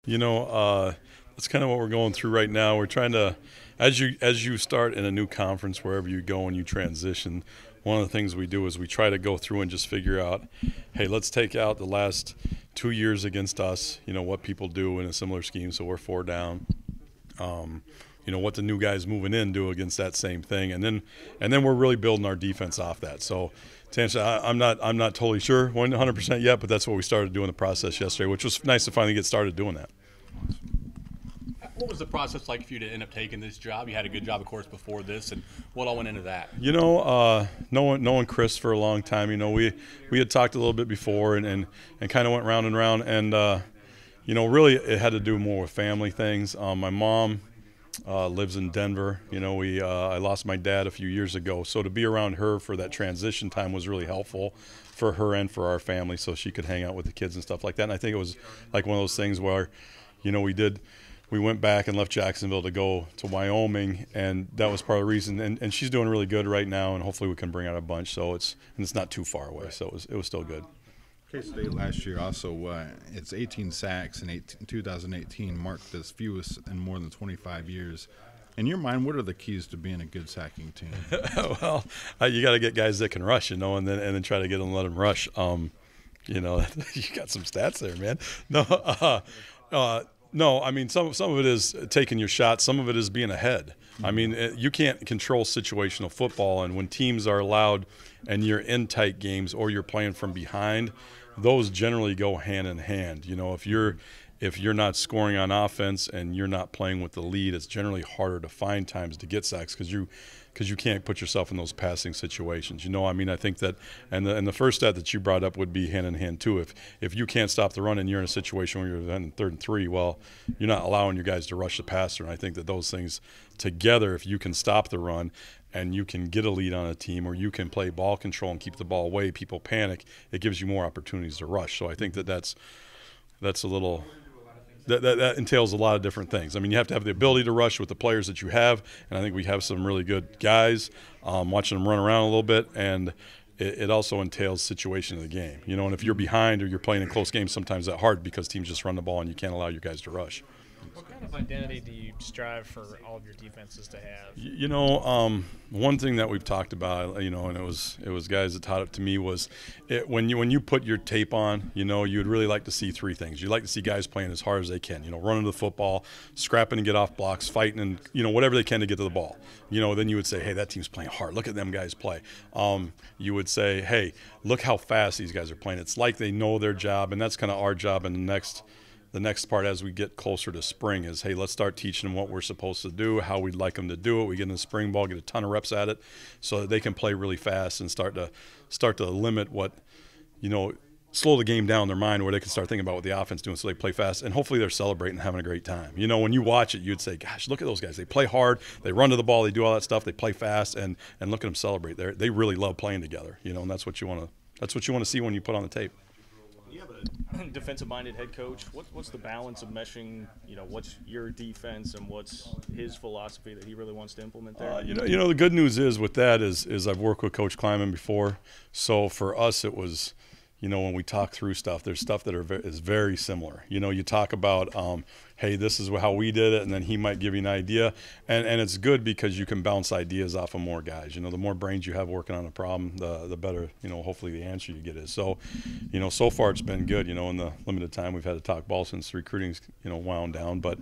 That's kind of what we're going through right now. We're trying to, as you start in a new conference, wherever you go and you transition, one of the things we do is we try to go through and just figure out, hey, let's take out the last 2 years against us, what people do in a similar scheme, so we're 4 down. What the new guys moving in do against that same thing, and then we're really building our defense off that. So to answer, I'm not totally sure 100% yet, but that's what we started doing the process yesterday, which was nice to finally get started doing that. What was the process like for you to end up taking this job? You had a good job, of course, before this, and what all went into that? Knowing Chris for a long time, we had talked a little bit before and kind of went round and round, and really it had to do more with family things. My mom lives in Denver. I lost my dad a few years ago, so to be around her for that transition time was really helpful for her and for our family, so she could hang out with the kids and stuff like that. And I think it was like one of those things where, we went back and left Jacksonville to go to Wyoming, and that was part of the reason. And she's doing really good right now, and hopefully we can bring out a bunch. So it's not too far away, so it was still good. K-State last year also, it's 18 sacks in 2018, marked as fewest in more than 25 years. In your mind, what are the keys to being a good sacking team? Well, you got to get guys that can rush, and then try to get them, let them rush. You got some stats there, man. No, I mean, some of it is taking your shot. Some of it is being ahead. I mean, you can't control situational football, and when teams are allowed and you're in tight games or you're playing from behind, those generally go hand in hand. If you're not scoring on offense and you're not playing with the lead, it's generally harder to find times to get sacks because you can't put yourself in those passing situations. I think that, and the first stat that you brought up would be hand in hand too. If you can't stop the run and you're in a situation where you're in 3rd and 3, well, you're not allowing your guys to rush the passer. And I think that those things together, if you can stop the run and you can get a lead on a team, or you can play ball control and keep the ball away, people panic, it gives you more opportunities to rush. So I think that's a little. That entails a lot of different things. I mean, you have to have the ability to rush with the players that you have, and I think we have some really good guys. Watching them run around a little bit, and it also entails situation of the game. And if you're behind or you're playing in close games, sometimes that's hard because teams just run the ball and you can't allow your guys to rush. What kind of identity do you strive for all of your defenses to have? One thing that we've talked about, and it was guys that taught it to me, was when you put your tape on, you'd really like to see 3 things. You'd like to see guys playing as hard as they can, running to the football, scrapping and get off blocks, fighting, and whatever they can to get to the ball. Then you would say, hey, that team's playing hard. Look at them guys play. You would say, hey, look how fast these guys are playing. It's like they know their job, and that's kind of our job in the next part as we get closer to spring is, hey, let's start teaching them what we're supposed to do, how we'd like them to do it. We get in the spring ball, get a ton of reps at it so that they can play really fast and start to limit what, slow the game down in their mind where they can start thinking about what the offense is doing so they play fast, and hopefully they're celebrating and having a great time. When you watch it, you'd say, gosh, look at those guys. They play hard, they run to the ball, they do all that stuff, they play fast, and look at them celebrate. They really love playing together, and that's what you want to see when you put on the tape. You have a defensive-minded head coach. What's the balance of meshing? What's your defense and what's his philosophy that he really wants to implement there? The good news is with that is I've worked with Coach Klieman before, so for us it was, when we talk through stuff, there's stuff that is very similar. You talk about, hey, this is how we did it, and then he might give you an idea, and it's good because you can bounce ideas off of more guys. The more brains you have working on a problem, the better, hopefully the answer you get is. So, so far it's been good. In the limited time we've had to talk ball since recruiting's, wound down, but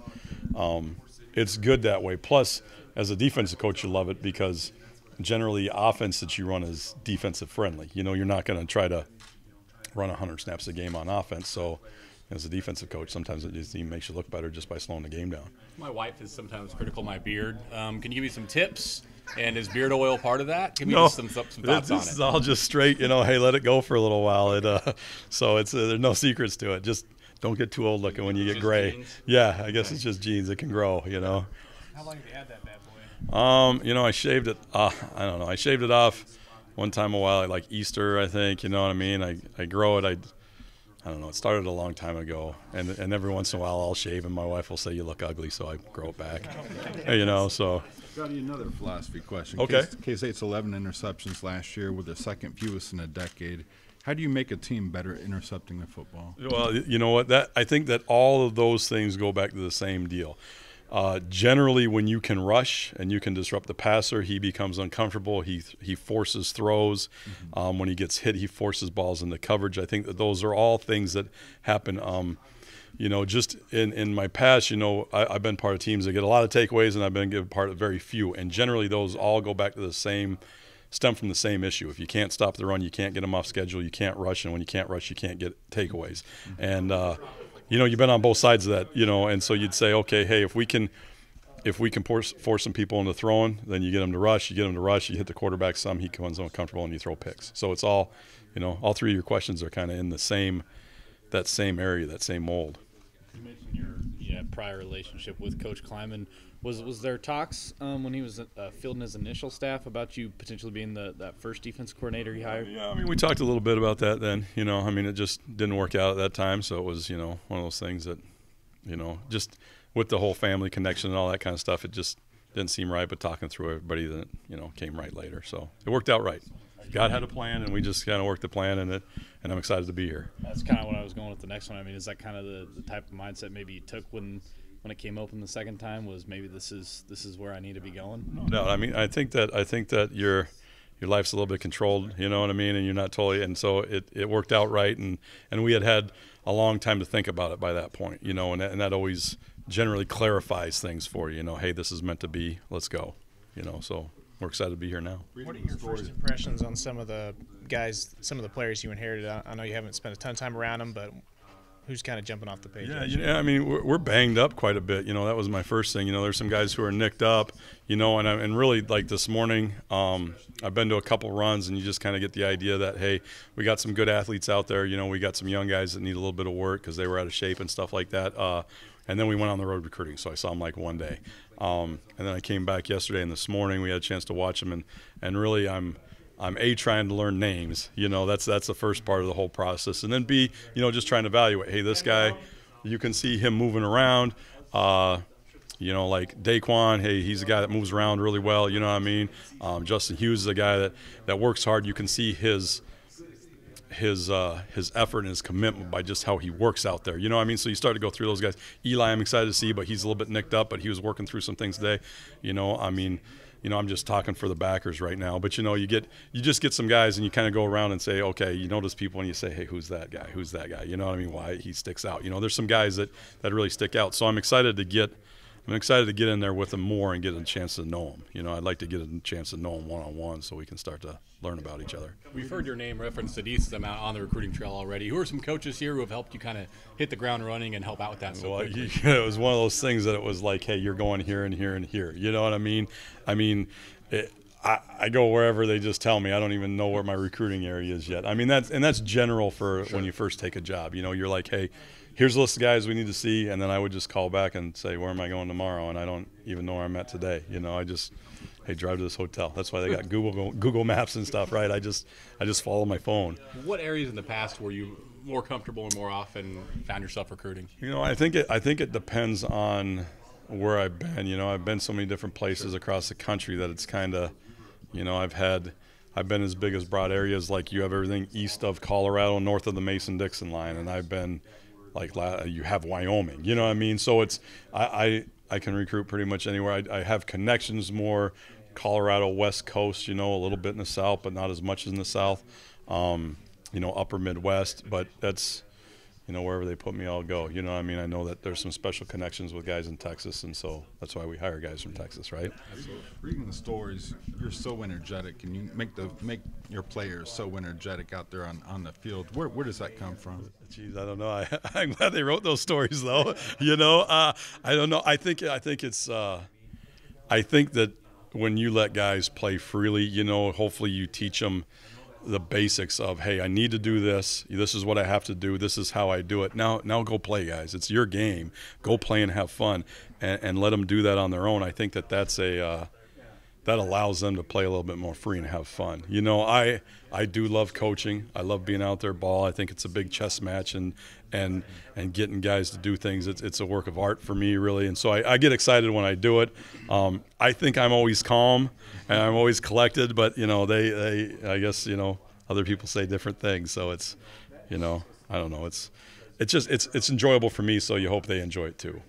it's good that way. Plus, as a defensive coach, you love it because generally offense that you run is defensive friendly. You're not going to try to run 100 snaps a game on offense. So as a defensive coach, sometimes it just even makes you look better just by slowing the game down. My wife is sometimes critical of my beard. Can you give me some tips? And is beard oil part of that? Give me just some thoughts on it. This is all just straight, hey, let it go for a little while. So there's no secrets to it. Just don't get too old looking when you get gray. Genes? Yeah, I guess it's just genes. It can grow, How long have you had that bad boy? I shaved it. I don't know. I shaved it off one time a while, like Easter, I think. You know what I mean? I grow it. I don't know. It started a long time ago, and every once in a while I'll shave, and my wife will say you look ugly, so I grow it back. So. Scottie, another philosophy question. Okay. K-State's 11 interceptions last year, with the 2nd fewest in a decade. How do you make a team better at intercepting the football? Well, you know what? I think that all of those things go back to the same deal. Generally, when you can rush and you can disrupt the passer, he becomes uncomfortable. He forces throws. When he gets hit, he forces balls into coverage. I think that those are all things that happen. You know, just in my past, you know, I've been part of teams that get a lot of takeaways, and I've been part of very few. And generally, those all go back to the same, stem from the same issue. If you can't stop the run, you can't get them off schedule. You can't rush, and when you can't rush, you can't get takeaways. And you know, you've been on both sides of that, you know, and so you'd say, okay, hey, if we can force some people into throwing, then you get them to rush. You get them to rush. You hit the quarterback some, he becomes uncomfortable, and you throw picks. So it's all, you know, all three of your questions are kind of in the same, that same area, that same mold. You mentioned your prior relationship with Coach Klieman. Was there talks when he was fielding his initial staff about you potentially being that first defense coordinator he hired? Yeah, I mean, we talked a little bit about that then. You know, I mean, it just didn't work out at that time, so it was, you know, one of those things that, you know, just with the whole family connection and all that kind of stuff, it just didn't seem right. But talking through everybody, that, you know, came right later, so it worked out right. God had a plan, and we just kind of worked the plan, and I'm excited to be here. That's kind of what I was going with the next one. I mean, is that kind of the type of mindset maybe you took when it came open the second time, was maybe this is where I need to be going? No, I mean, I think that your life's a little bit controlled, you know what I mean, and you're not totally, and so it worked out right, and we had a long time to think about it by that point, you know, and that always generally clarifies things for you, you know, hey, this is meant to be, let's go, you know, so we're excited to be here now. What are your first impressions on some of the guys, some of the players you inherited? I know you haven't spent a ton of time around them, but who's kind of jumping off the page? Yeah, I mean, we're banged up quite a bit. You know, that was my first thing. You know, there's some guys who are nicked up, you know, and really, like this morning, I've been to a couple runs, and you just kind of get the idea that, hey, we got some good athletes out there. You know, we got some young guys that need a little bit of work because they were out of shape and stuff like that. And then we went on the road recruiting, so I saw them like one day. And then I came back yesterday and this morning. We had a chance to watch them, and really I'm trying to learn names. You know, that's the first part of the whole process. And then B, you know, just trying to evaluate, hey, this guy, you can see him moving around. You know, like Daquan, hey, he's a guy that moves around really well, you know what I mean? Justin Hughes is a guy that works hard. You can see his effort and his commitment by just how he works out there. You know what I mean? So you start to go through those guys. Eli, I'm excited to see, but he's a little bit nicked up, but he was working through some things today. You know, I mean, you know, I'm just talking for the backers right now, but you know, you just get some guys, and you kind of go around and say, okay, you notice people and you say, hey, who's that guy? Who's that guy? You know what I mean? Why he sticks out? You know, there's some guys that really stick out. So I'm excited to get in there with them more and get a chance to know them. You know, I'd like to get a chance to know them one-on-one so we can start to learn about each other. We've heard your name referenced a decent amount on the recruiting trail already. Who are some coaches here who have helped you kind of hit the ground running and help out with that? Well, it was one of those things that it was like, hey, you're going here and here and here. You know what I mean? I mean, I go wherever they just tell me. I don't even know where my recruiting area is yet. I mean, that's general for when you first take a job. You know, you're like, hey, here's a list of guys we need to see, and then I would just call back and say, where am I going tomorrow? And I don't even know where I'm at today. You know, I just, hey, drive to this hotel. That's why they got Google Maps and stuff, right? I just follow my phone. What areas in the past were you more comfortable and more often found yourself recruiting? You know, I think it depends on where I've been. You know, I've been so many different places across the country that it's kind of, you know, I've been as big as broad areas like you have everything east of Colorado, north of the Mason-Dixon line, and I've been like you have Wyoming, you know what I mean? So it's I can recruit pretty much anywhere. I have connections more Colorado West Coast, you know, a little bit in the South, but not as much as in the South. You know, upper Midwest, but that's, you know, wherever they put me, I'll go. You know what I mean? I know that there's some special connections with guys in Texas, and so that's why we hire guys from Texas, right? Reading the stories, you're so energetic, and you make your players so energetic out there on the field. Where does that come from? Jeez, I don't know. I'm glad they wrote those stories, though. You know, I don't know. I think it's. I think that when you let guys play freely, you know, hopefully you teach them the basics of, hey, I need to do this. This is what I have to do. This is how I do it. Now go play, guys. It's your game. Go play and have fun, and let them do that on their own. I think that's that allows them to play a little bit more free and have fun. You know, I do love coaching. I love being out there ball. I think it's a big chess match, and getting guys to do things. It's a work of art for me, really. And so I get excited when I do it. I think I'm always calm and I'm always collected, but you know, they I guess, you know, other people say different things. So it's, I don't know. It's enjoyable for me. So you hope they enjoy it too.